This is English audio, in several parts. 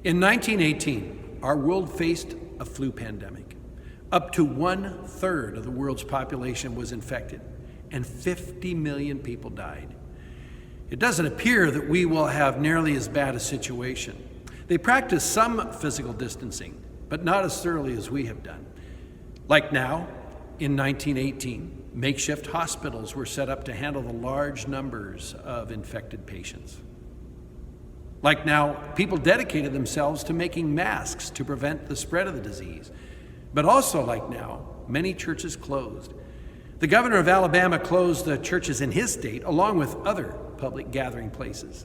In 1918, our world faced a flu pandemic. Up to 1/3 of the world's population was infected, and 50 million people died. It doesn't appear that we will have nearly as bad a situation. They practice some physical distancing, but not as thoroughly as we have done. Like now, in 1918, makeshift hospitals were set up to handle the large numbers of infected patients. Like now, people dedicated themselves to making masks to prevent the spread of the disease. But also like now, many churches closed. The governor of Alabama closed the churches in his state, along with other public gathering places.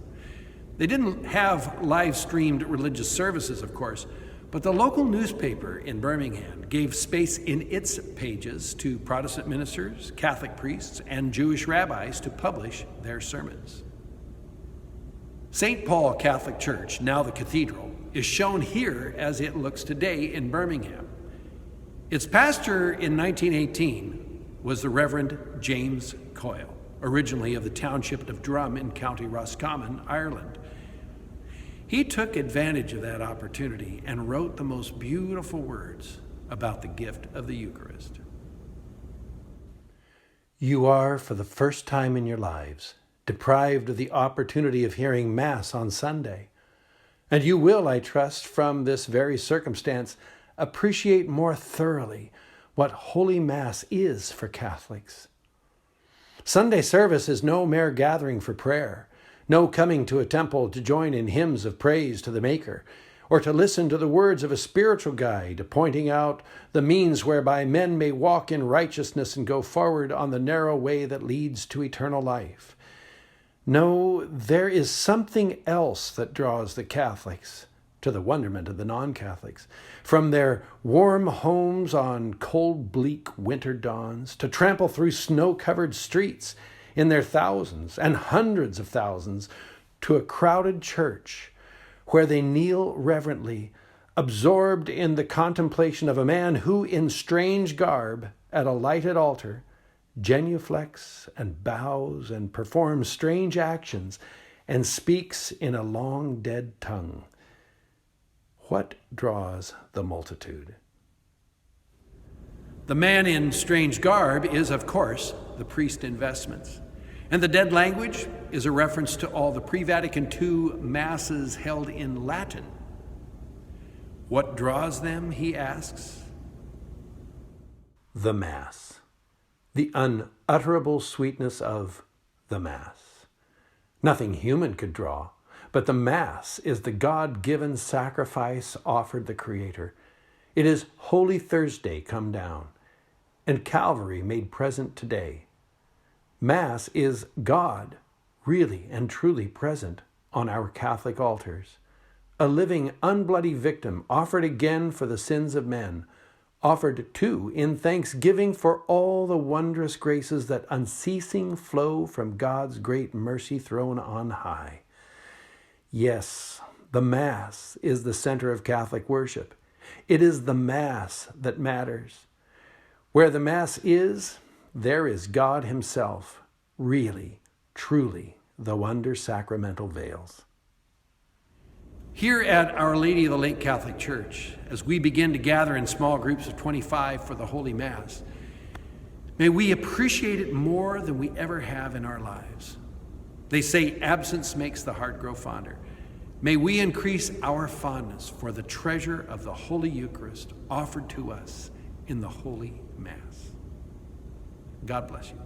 They didn't have live-streamed religious services, of course, but the local newspaper in Birmingham gave space in its pages to Protestant ministers, Catholic priests, and Jewish rabbis to publish their sermons. St. Paul Catholic Church, now the cathedral, is shown here as it looks today in Birmingham. Its pastor in 1918 was the Reverend James Coyle, originally of the township of Drum in County Roscommon, Ireland. He took advantage of that opportunity and wrote the most beautiful words about the gift of the Eucharist. You are, for the first time in your lives, deprived of the opportunity of hearing Mass on Sunday. And you will, I trust, from this very circumstance, appreciate more thoroughly what Holy Mass is for Catholics. Sunday service is no mere gathering for prayer, no coming to a temple to join in hymns of praise to the Maker, or to listen to the words of a spiritual guide pointing out the means whereby men may walk in righteousness and go forward on the narrow way that leads to eternal life. No, there is something else that draws the Catholics, to the wonderment of the non-Catholics, from their warm homes on cold, bleak winter dawns to trample through snow-covered streets in their thousands and hundreds of thousands to a crowded church where they kneel reverently, absorbed in the contemplation of a man who, in strange garb, at a lighted altar, genuflects and bows and performs strange actions and speaks in a long dead tongue. What draws the multitude? The man in strange garb is, of course, the priest in vestments. And the dead language is a reference to all the pre-Vatican II masses held in Latin. What draws them, he asks? The Mass. The unutterable sweetness of the Mass. Nothing human could draw, but the Mass is the God-given sacrifice offered the Creator. It is Holy Thursday come down, and Calvary made present today. Mass is God, really and truly present on our Catholic altars, a living, unbloody victim offered again for the sins of men, offered too in thanksgiving for all the wondrous graces that unceasing flow from God's great mercy throne on high. Yes, the Mass is the center of Catholic worship. It is the Mass that matters. Where the Mass is, there is God himself, really, truly, though under sacramental veils. Here at Our Lady of the Lake Catholic Church, as we begin to gather in small groups of 25 for the Holy Mass, may we appreciate it more than we ever have in our lives. They say absence makes the heart grow fonder. May we increase our fondness for the treasure of the Holy Eucharist offered to us in the Holy Mass. God bless you.